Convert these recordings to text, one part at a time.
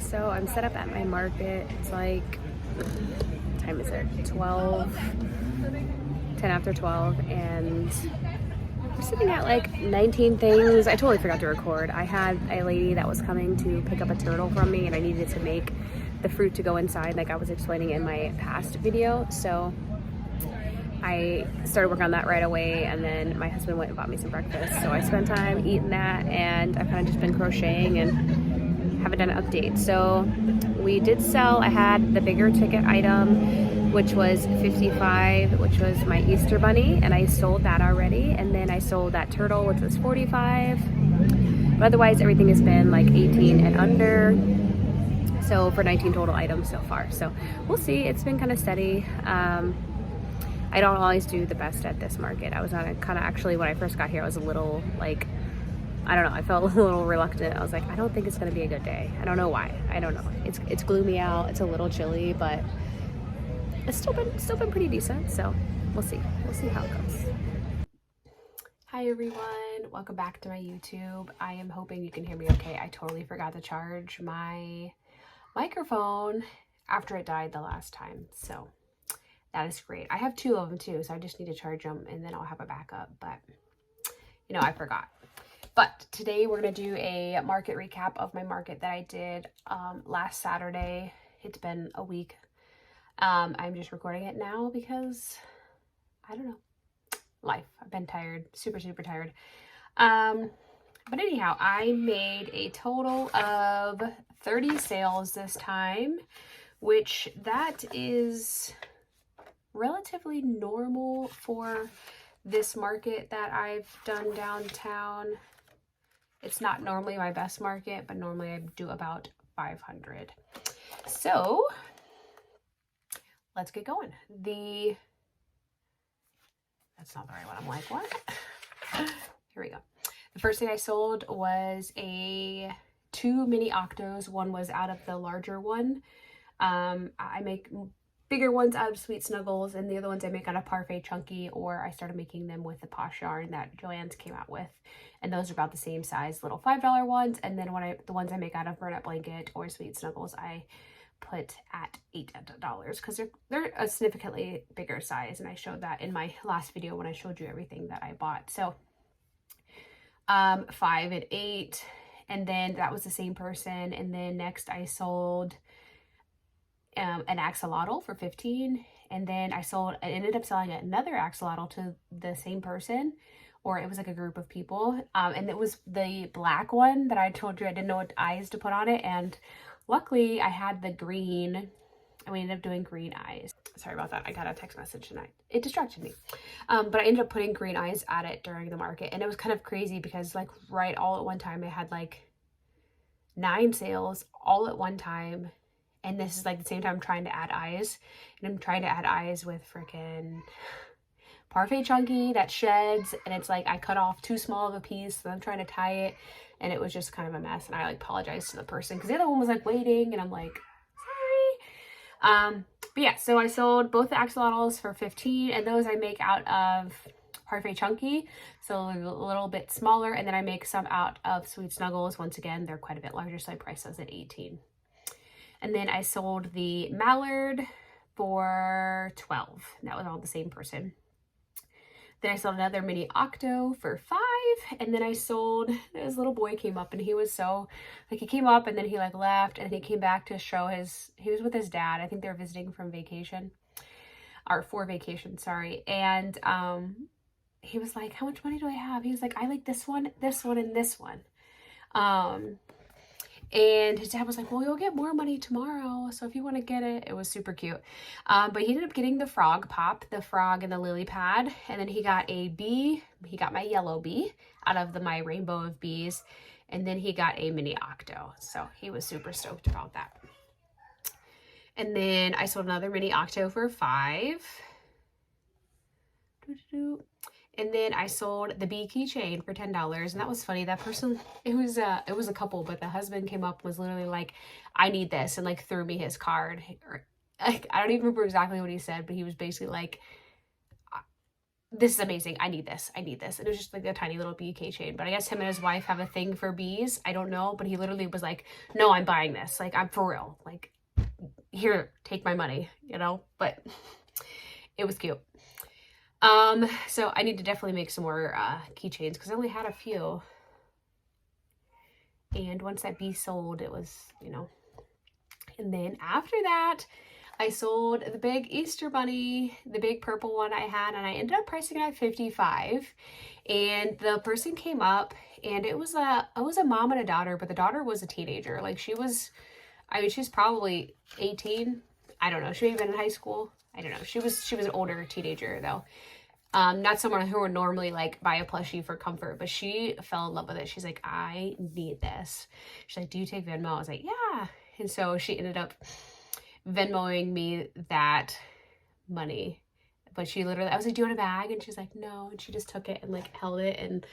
So I'm set up at my market. It's like, what time is it? 10 after 12, and we're sitting at like 19 things. I totally forgot to record. I had a lady that was coming to pick up a turtle from me, and I needed to make the fruit to go inside like I was explaining in my past video. So I started working on that right away, and then my husband went and bought me some breakfast. So I spent time eating that, and I've kind of just been crocheting and haven't done an update. So we did sell, I had the bigger ticket item, which was 55, which was my Easter bunny, and I sold that already. And then I sold that turtle, which was 45. But otherwise, everything has been like 18 and under. So for 19 total items so far. So we'll see. It's been kind of steady. I don't always do the best at this market. I was on a kind of, actually when I first got here, I was a little like, I don't know, I felt a little reluctant. I was like, I don't think it's gonna be a good day. I don't know why. I don't know. It's gloomy out. It's a little chilly, but it's still been pretty decent. So we'll see. We'll see how it goes. Hi everyone, welcome back to my YouTube. I am hoping you can hear me okay. I totally forgot to charge my microphone after it died the last time. So that is great. I have two of them too, so I just need to charge them and then I'll have a backup, but you know, I forgot. But today we're going to do a market recap of my market that I did last Saturday. It's been a week. I'm just recording it now because, I don't know, life. I've been tired, super tired. But anyhow, I made a total of 30 sales this time, which that is relatively normal for this market that I've done downtown. It's not normally my best market, but normally I do about 500. So let's get going. That's not the right one. I'm like, what? Here we go. The first thing I sold was two mini octos. One was out of the larger one. I make bigger ones out of Sweet Snuggles, and the other ones I make out of Parfait Chunky, or I started making them with the Posh yarn that Joann's came out with, and those are about the same size, little $5 ones. And then the ones I make out of Burn Up Blanket or Sweet Snuggles, I put at $8 because they're a significantly bigger size, and I showed that in my last video when I showed you everything that I bought. So 5 and 8, and then that was the same person. And then next I sold an axolotl for 15, and then I ended up selling another axolotl to the same person, or it was like a group of people, and it was the black one that I told you I didn't know what eyes to put on it, and luckily I had the green, and we ended up doing green eyes. Sorry about that, I got a text message tonight, it distracted me. But I ended up putting green eyes at it during the market, and it was kind of crazy because like right all at one time I had like 9 sales all at one time. And this is like the same time I'm trying to add eyes. And I'm trying to add eyes with freaking Parfait Chunky that sheds. And it's like I cut off too small of a piece. So I'm trying to tie it. And it was just kind of a mess. And I like apologized to the person because the other one was like waiting. And I'm like, sorry. But yeah, so I sold both the axolotls for 15. And those I make out of Parfait Chunky. So a little bit smaller. And then I make some out of Sweet Snuggles. Once again, they're quite a bit larger. So I priced those at 18. And then I sold the mallard for 12. That was all the same person. Then I sold another mini octo for 5. And then I sold, this little boy came up, and he was so, like, he came up and then he like left, and he came back to show he was with his dad. I think they were visiting from vacation, or for vacation, sorry. And he was like, how much money do I have? He was like, I like this one, and this one. And his dad was like, well, you'll get more money tomorrow, so if you want to get it. It was super cute. But he ended up getting the frog pop, the frog and the lily pad. And then he got a bee. He got my yellow bee out of my rainbow of bees. And then he got a mini octo. So he was super stoked about that. And then I sold another mini octo for 5. And then I sold the bee keychain for $10, and that was funny. That person, it was a couple, but the husband came up, was literally like, I need this, and like threw me his card. Or like, I don't even remember exactly what he said, but he was basically like, this is amazing. I need this. I need this. And it was just like a tiny little bee keychain. But I guess him and his wife have a thing for bees. I don't know. But he literally was like, no, I'm buying this. Like, I'm for real. Like, here, take my money, you know? But it was cute. So I need to definitely make some more keychains because I only had a few. And once that bee sold, it was, you know. And then after that, I sold the big Easter bunny, the big purple one I had, and I ended up pricing it at $55. And the person came up, and it was a mom and a daughter, but the daughter was a teenager. Like she was, I mean, she's probably 18. I don't know. She may have been in high school. I don't know. She was an older teenager though. Not someone who would normally like buy a plushie for comfort, but she fell in love with it. She's like, I need this. She's like, do you take Venmo? I was like, yeah. And so she ended up Venmoing me that money. But she literally, I was like, do you want a bag? And she's like, no. And she just took it and like held it and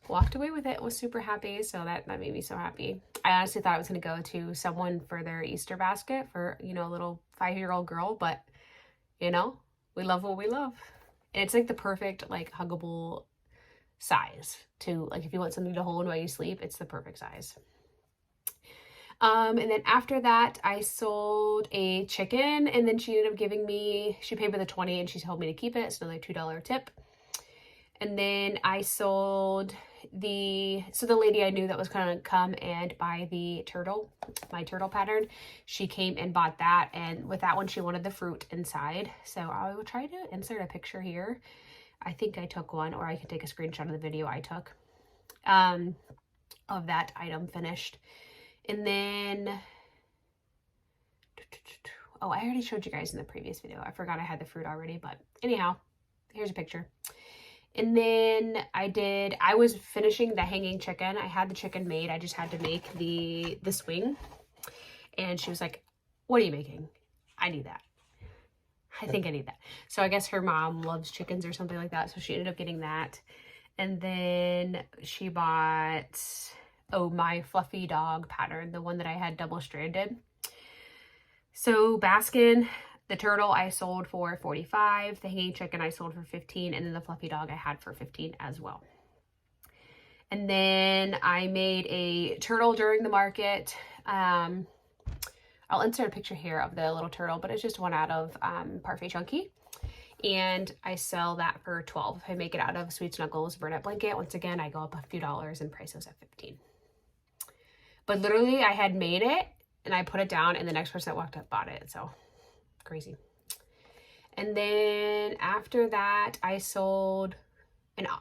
walked away with it. Was super happy. So that made me so happy. I honestly thought I was going to go to someone for their Easter basket for, you know, a little 5-year-old girl. But, you know, we love what we love. And it's like the perfect like huggable size to like if you want something to hold while you sleep, it's the perfect size. And then after that, I sold a chicken, and then she ended up giving me, she paid me the 20 and she told me to keep it. It's another $2 tip. And then I sold the lady I knew that was going to come and buy the turtle, my turtle pattern, she came and bought that. And with that one, she wanted the fruit inside. So I will try to insert a picture here. I think I took one, or I can take a screenshot of the video I took of that item finished. And then, oh, I already showed you guys in the previous video. I forgot I had the fruit already, but anyhow, here's a picture. And then I was finishing the hanging chicken. I had the chicken made. I just had to make the swing. And she was like, what are you making? I need that. I think I need that. So I guess her mom loves chickens or something like that. So she ended up getting that. And then she bought, oh, my fluffy dog pattern, the one that I had double stranded. So Baskin, the turtle I sold for $45, the hanging chicken I sold for $15, and then the fluffy dog I had for $15 as well. And then I made a turtle during the market. I'll insert a picture here of the little turtle, but it's just one out of Parfait Chunky. And I sell that for $12. If I make it out of Sweet Snuggles Burnette Blanket, once again, I go up a few dollars and price those at $15. But literally, I had made it, and I put it down, and the next person that walked up bought it. So crazy. And then after that, I sold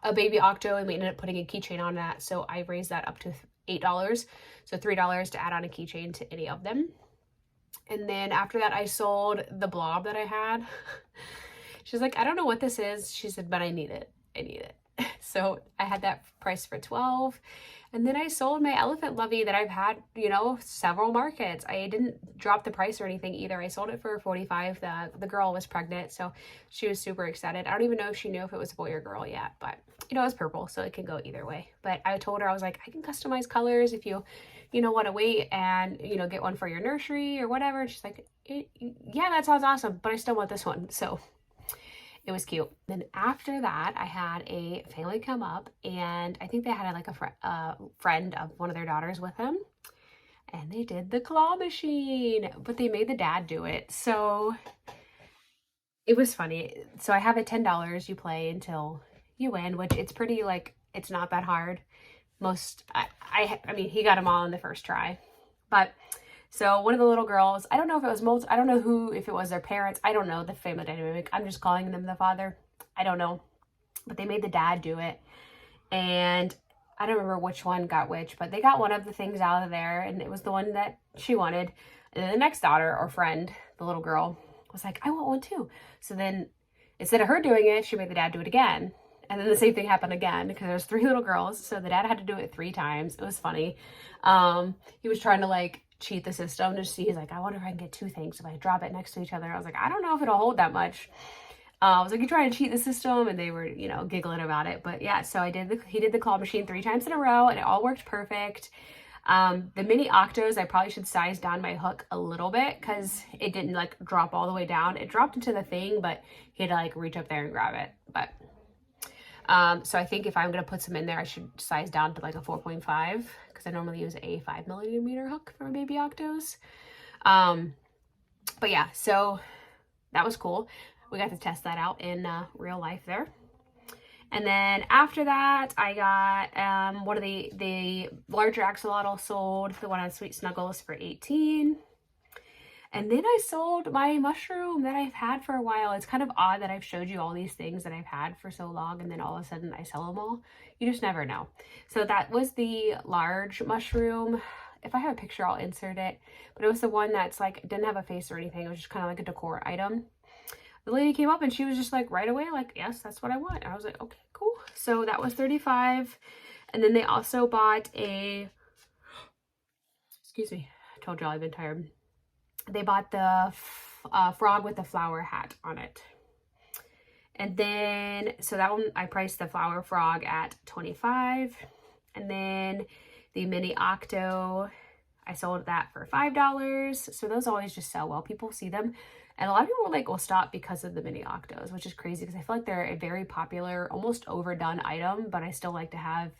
a baby octo, and we ended up putting a keychain on that. So I raised that up to $8. So $3 to add on a keychain to any of them. And then after that, I sold the blob that I had. She's like, I don't know what this is. She said, but I need it. I need it. So I had that priced for $12. And then I sold my elephant lovey that I've had, you know, several markets. I didn't drop the price or anything either. I sold it for $45. The girl was pregnant, so she was super excited. I don't even know if she knew if it was a boy or girl yet, but you know, it's purple, so it can go either way. But I told her, I was like, I can customize colors if you know, want to wait and, you know, get one for your nursery or whatever. And she's like, yeah, that sounds awesome, but I still want this one. So it was cute. Then after that, I had a family come up, and I think they had like a friend of one of their daughters with them, and they did the claw machine, but they made the dad do it. So it was funny. So I have it $10. You play until you win, which it's pretty, like, it's not that hard. I mean, he got them all in the first try. But so one of the little girls, I don't know if it was I don't know if it was their parents. I don't know the family dynamic. I'm just calling them the father. I don't know. But they made the dad do it. And I don't remember which one got which, but they got one of the things out of there, and it was the one that she wanted. And then the next daughter or friend, the little girl, was like, I want one too. So then instead of her doing it, she made the dad do it again. And then the same thing happened again because there was 3 little girls. So the dad had to do it 3 times. It was funny. He was trying to like cheat the system to see. He's like, I wonder if I can get 2 things if I drop it next to each other. I was like, I don't know if it'll hold that much. I was like, you're trying to cheat the system, and they were, you know, giggling about it. But yeah, so he did the claw machine 3 times in a row, and it all worked perfect. The mini octos, I probably should size down my hook a little bit because it didn't like drop all the way down. It dropped into the thing, but he had to like reach up there and grab it. But So I think if I'm going to put some in there, I should size down to like a 4.5 because I normally use a 5mm hook for my baby octos. But yeah, so that was cool. We got to test that out in real life there. And then after that, I got one of the larger axolotl sold, the one on Sweet Snuggles, for $18. And then I sold my mushroom that I've had for a while. It's kind of odd that I've showed you all these things that I've had for so long and then all of a sudden I sell them all. You just never know. So that was the large mushroom. If I have a picture, I'll insert it. But it was the one that's like, didn't have a face or anything. It was just kind of like a decor item. The lady came up and she was just like right away, like, yes, that's what I want. And I was like, okay, cool. So that was $35. And then they also bought a, excuse me, I told y'all I've been tired. They bought the frog with the flower hat on it. And then, so that one, I priced the flower frog at $25. And then the mini octo, I sold that for $5. So those always just sell well. People see them. And a lot of people like will stop because of the mini octos, which is crazy because I feel like they're a very popular, almost overdone item, but I still like to have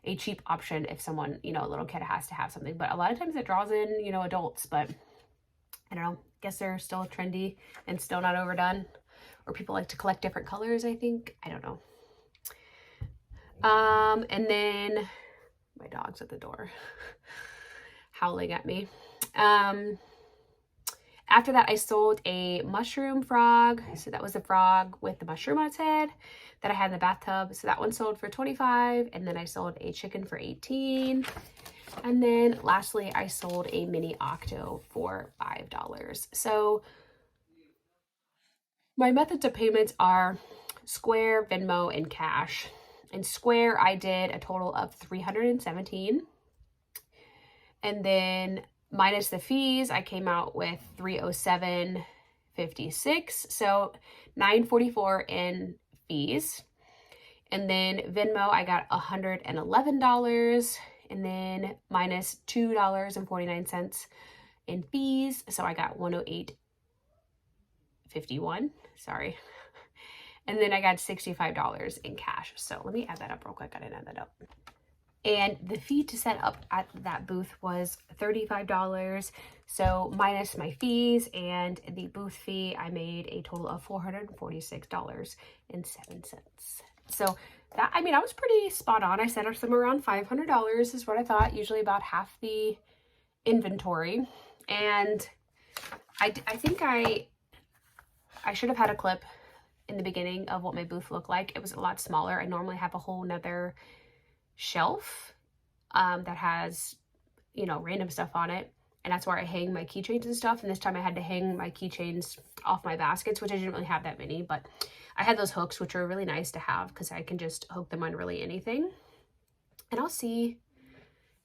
a cheap option if someone, you know, a little kid has to have something. But a lot of times it draws in, you know, adults, but I don't know, guess they're still trendy and still not overdone. Or people like to collect different colors, I think. I don't know. And then my dog's at the door howling at me. After that, I sold a mushroom frog. So that was the frog with the mushroom on its head that I had in the bathtub. So that one sold for $25. And then I sold a chicken for $18. And then lastly, I sold a mini octo for $5. So my methods of payments are Square, Venmo, and cash. In Square, I did a total of $317. And then minus the fees, I came out with $307.56. So $944 in fees. And then Venmo, I got $111. And then minus $2.49 in fees. So I got $108.51. Sorry. And then I got $65 in cash. So let me add that up real quick. I didn't add that up. And the fee to set up at that booth was $35. So minus my fees and the booth fee, I made a total of $446.07. So that, I mean, I was pretty spot on. I set up somewhere around $500 is what I thought, usually about half the inventory. And I think I should have had a clip in the beginning of what my booth looked like. It was a lot smaller. I normally have a whole nother shelf that has, you know, random stuff on it. And that's where I hang my keychains and stuff. And this time I had to hang my keychains off my baskets, which I didn't really have that many, but I had those hooks, which are really nice to have because I can just hook them on really anything. And I'll see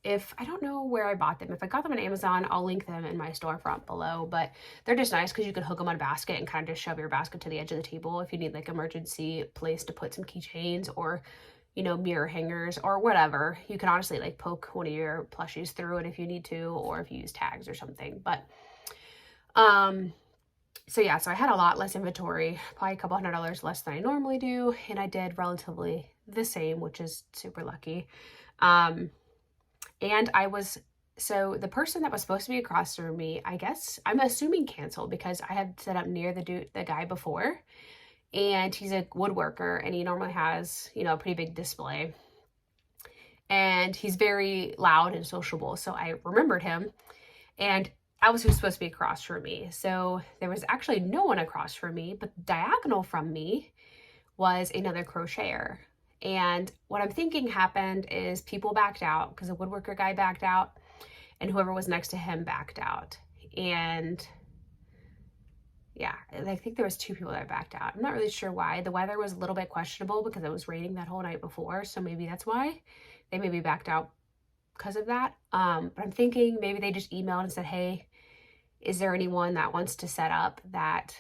if, I don't know where I bought them. If I got them on Amazon, I'll link them in my storefront below, but they're just nice because you can hook them on a basket and kind of just shove your basket to the edge of the table if you need like emergency place to put some keychains or, you know, mirror hangers or whatever. You can honestly like poke one of your plushies through it if you need to, or if you use tags or something. But so yeah, so I had a lot less inventory, probably a couple $100 less than I normally do, and I did relatively the same, which is super lucky. And I was, so the person that was supposed to be across from me, I guess, I'm assuming canceled because I had set up near the guy before, and he's a woodworker and he normally has, you know, a pretty big display, and he's very loud and sociable. So I remembered him, and I was supposed to be across from me. So there was actually no one across from me, but diagonal from me was another crocheter. And what I'm thinking happened is people backed out because the woodworker guy backed out and whoever was next to him backed out. And yeah, I think there was 2 people that backed out. I'm not really sure why. The weather was a little bit questionable because it was raining that whole night before. So maybe that's why they maybe backed out because of that. But I'm thinking maybe they just emailed and said, hey, is there anyone that wants to set up that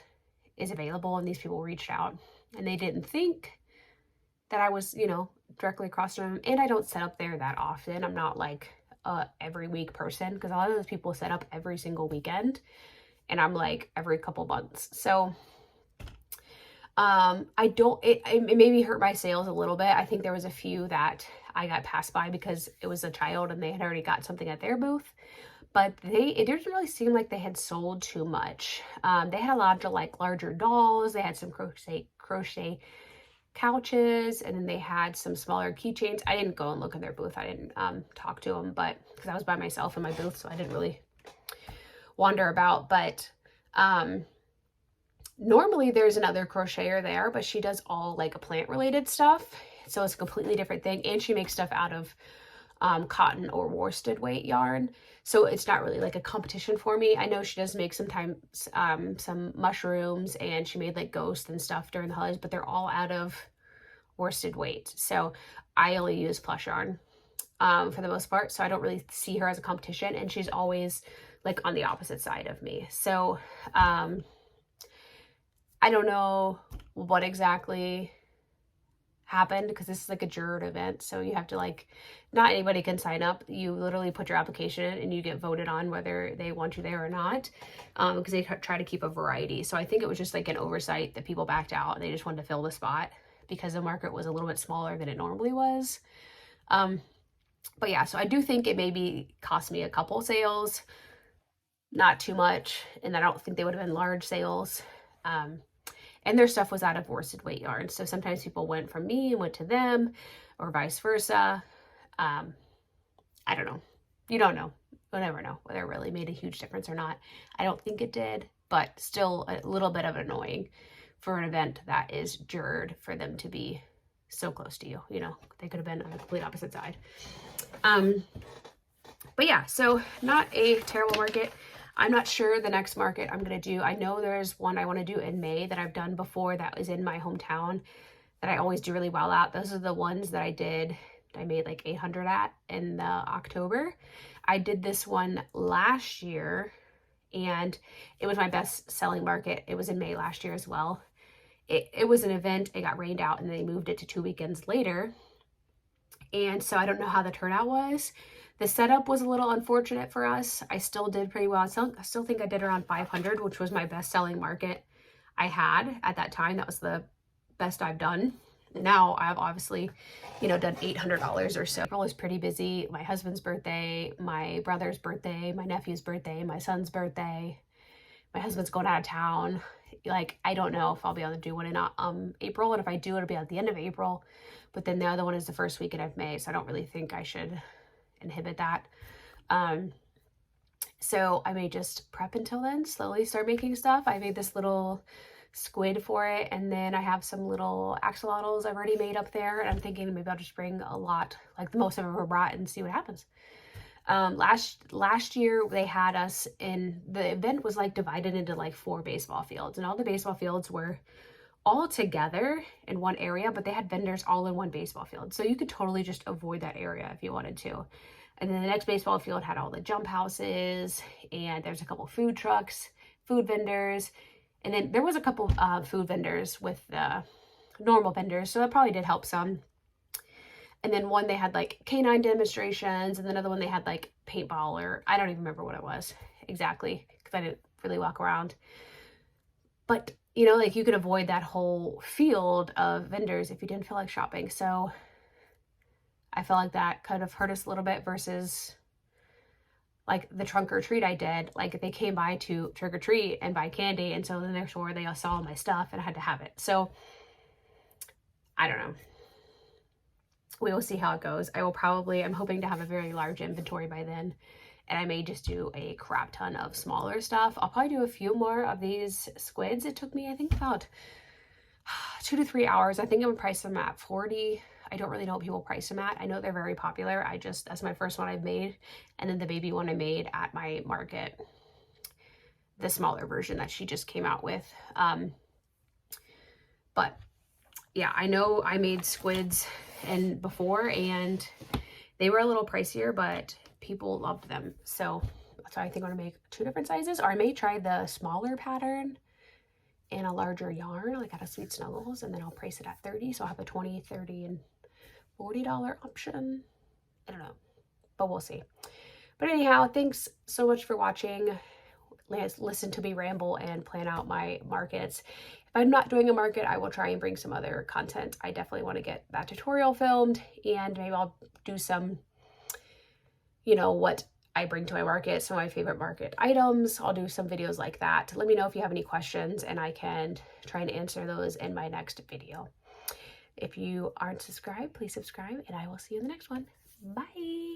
is available? And these people reached out and they didn't think that I was, you know, directly across from them. And I don't set up there that often. I'm not like a every week person because a lot of those people set up every single weekend and I'm like every couple months. So It maybe hurt my sales a little bit. I think there was a few that I got passed by because it was a child and they had already got something at their booth. But it didn't really seem like they had sold too much. They had a lot of like larger dolls. They had some crochet couches, and then they had some smaller keychains. I didn't go and look in their booth. I didn't talk to them, but because I was by myself in my booth, so I didn't really wander about. But normally there's another crocheter there, but she does all like plant related stuff, so it's a completely different thing. And she makes stuff out of cotton or worsted weight yarn, so it's not really like a competition for me. I know she does make sometimes some mushrooms, and she made like ghosts and stuff during the holidays, but they're all out of worsted weight, so I only use plush yarn for the most part, so I don't really see her as a competition, and she's always like on the opposite side of me. So I don't know what exactly happened, because this is like a juror event, so you have to like, not anybody can sign up. You literally put your application in and you get voted on whether they want you there or not, because they try to keep a variety. So I think it was just like an oversight that people backed out and they just wanted to fill the spot because the market was a little bit smaller than it normally was. But yeah, so I do think it maybe cost me a couple sales, not too much, and I don't think they would have been large sales. And their stuff was out of worsted weight yarn, so sometimes people went from me and went to them, or vice versa. I don't know. You don't know. You'll never know whether it really made a huge difference or not. I don't think it did, but still a little bit of annoying for an event that is jured for them to be so close to you. You know, they could have been on the complete opposite side. But yeah, so not a terrible market. I'm not sure the next market I'm going to do. I know there's one I want to do in May that I've done before that was in my hometown that I always do really well at. Those are the ones that I made like 800 at in October. I did this one last year and it was my best selling market. It was in May last year as well. It was an event. It got rained out and they moved it to 2 weekends later. And so I don't know how the turnout was. The setup was a little unfortunate for us. I still did pretty well. I still think I did around 500, which was my best selling market I had at that time. That was the best I've done. Now I've obviously, done $800 or so. April was pretty busy. My husband's birthday, my brother's birthday, my nephew's birthday, my son's birthday. My husband's going out of town. Like, I don't know if I'll be able to do one in April. And if I do, it'll be at the end of April. But then the other one is the first weekend of May. So I don't really think I should inhibit that. So I may just prep until then, slowly start making stuff. I made this little squid for it, and then I have some little axolotls I've already made up there, and I'm thinking maybe I'll just bring a lot, like the most I've ever brought, and see what happens. Last year they had us in, the event was like divided into like 4 baseball fields, and all the baseball fields were all together in one area, but they had vendors all in one baseball field. So you could totally just avoid that area if you wanted to. And then the next baseball field had all the jump houses, and there's a couple food trucks, food vendors. And then there was a couple food vendors with the normal vendors. So that probably did help some. And then one, they had like canine demonstrations, and another one they had like paintball, or I don't even remember what it was exactly because I didn't really walk around. But like you could avoid that whole field of vendors if you didn't feel like shopping. So I felt like that kind of hurt us a little bit versus like the trunk or treat I did. Like they came by to trick or treat and buy candy, and so then they're sure they all saw my stuff and I had to have it. So I don't know. We will see how it goes. I'm hoping to have a very large inventory by then, and I may just do a crap ton of smaller stuff. I'll probably do a few more of these squids. It took me, I think, about 2 to 3 hours. I think I'm gonna price them at $40. I don't really know what people price them at. I know they're very popular. That's my first one I've made. And then the baby one I made at my market, the smaller version that she just came out with. But yeah, I know I made squids before, and they were a little pricier, but people loved them. So I think I'm gonna make 2 different sizes, or I may try the smaller pattern and a larger yarn, like out of Sweet Snuggles, and then I'll price it at $30. So I'll have a $20, $30, and $40 option. I don't know, but we'll see. But anyhow, thanks so much for watching. Listen to me ramble and plan out my markets. if I'm not doing a market, I will try and bring some other content. I definitely want to get that tutorial filmed, and maybe I'll do some, you know, what I bring to my market, some of my favorite market items. I'll do some videos like that. Let me know if you have any questions, and I can try and answer those in my next video. If you aren't subscribed, please subscribe, and I will see you in the next one. Bye.